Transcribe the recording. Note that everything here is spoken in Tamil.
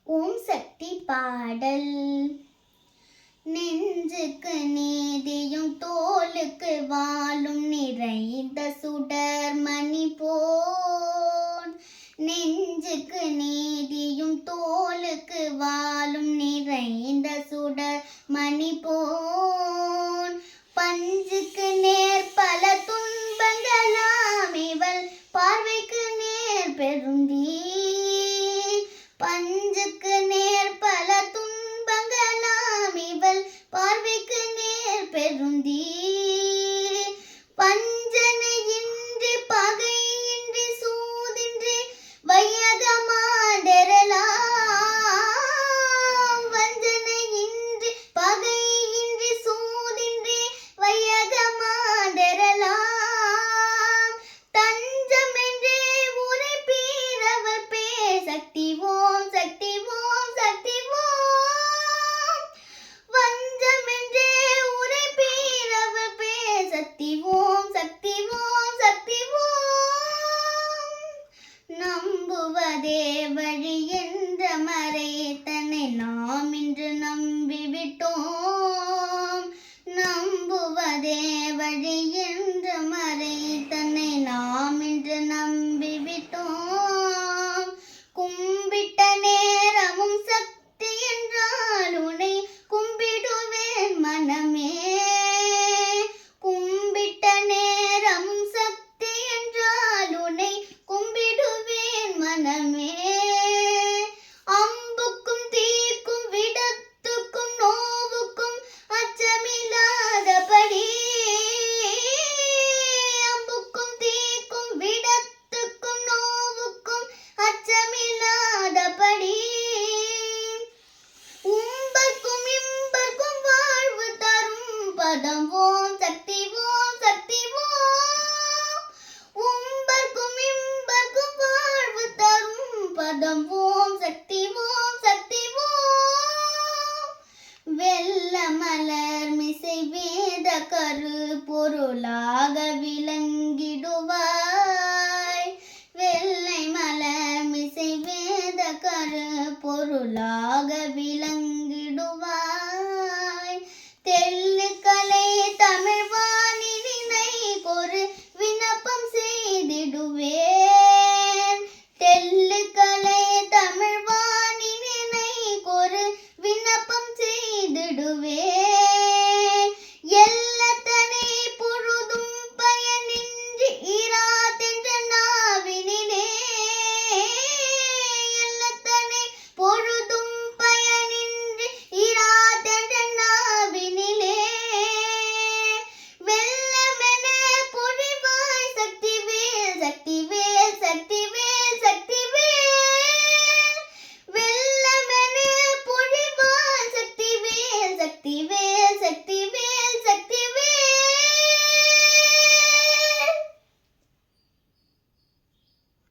ஓம் சக்தி பாடல். நெஞ்சுக்கு நீதியும் தோலுக்கு வாளும் நிறைந்த சுடர் மணி போல். நெஞ்சுக்கு நீதியும் தோலுக்கு வாளும் நிறைந்த சுடர் மணி போல். பஞ்சுக்கு நேர் பல துன்பங்களாம் இவள் பார்வைக்கு நேர் பெருந்தீ. பஞ்சுக்கு நேர் பல துன்பங்களாம் இவள் பார்வைக்கு நேர் பெருந்தீ. பஞ்சனையின்றி பகையின்றி சூதின்றி வையகமாடெறலாம். வஞ்சனையின்றி பகையின்றி சூதின்றி வையகமாடெறலாம். தஞ்சமென்றே உரைப்பீரவர் பேர் சக்தி ஓம் சக்தி ஓம் சக்தி ஓம். வஞ்சமென்றே உரைப்பீரவர் பேர் சக்தி ஓம் சக்தி ஓம் சக்தி ஓம். நம்புவதே வழி என்ற மறைத்தனை நாம் இன்று நம்பிவிட்டோம். நம்புவதே வழி என்ற மறைத்தனை நாம் இன்று நம்பிவிட்டோம். கும்பிட்ட நேரமும் சக்தி என்றால் உன்னை கும்பிடுவேன் மனமே. கும்பிட்ட நேரமும் சக்தி என்றால் உன்னை கும்பிடுவேன் மனமே. அம்புக்கும் தீக்கும் விடத்துக்கும் நோவுக்கும் அச்சமில்லாதபடி. அம்புக்கும் தீக்கும் விடத்துக்கும் நோவுக்கும் அச்சமில்லாதபடி. உம்பர்க்கும் இம்பர்க்கும் வாழ்வு தரும் பதம் ஓம் சக்தி ஓம் சக்தி ஓம். உம்பர்க்கும் இம்பர்க்கும் வாழ்வு தரும் பதம் ஓம் சக்தி ஓம் சக்தி ஓம். வெள்ள மலர் மிசை வேத கரு பொருளாக விளங்கிடுவாய். வெள்ளை மலர் மிசை வேத கரு பொருளாக விளங்க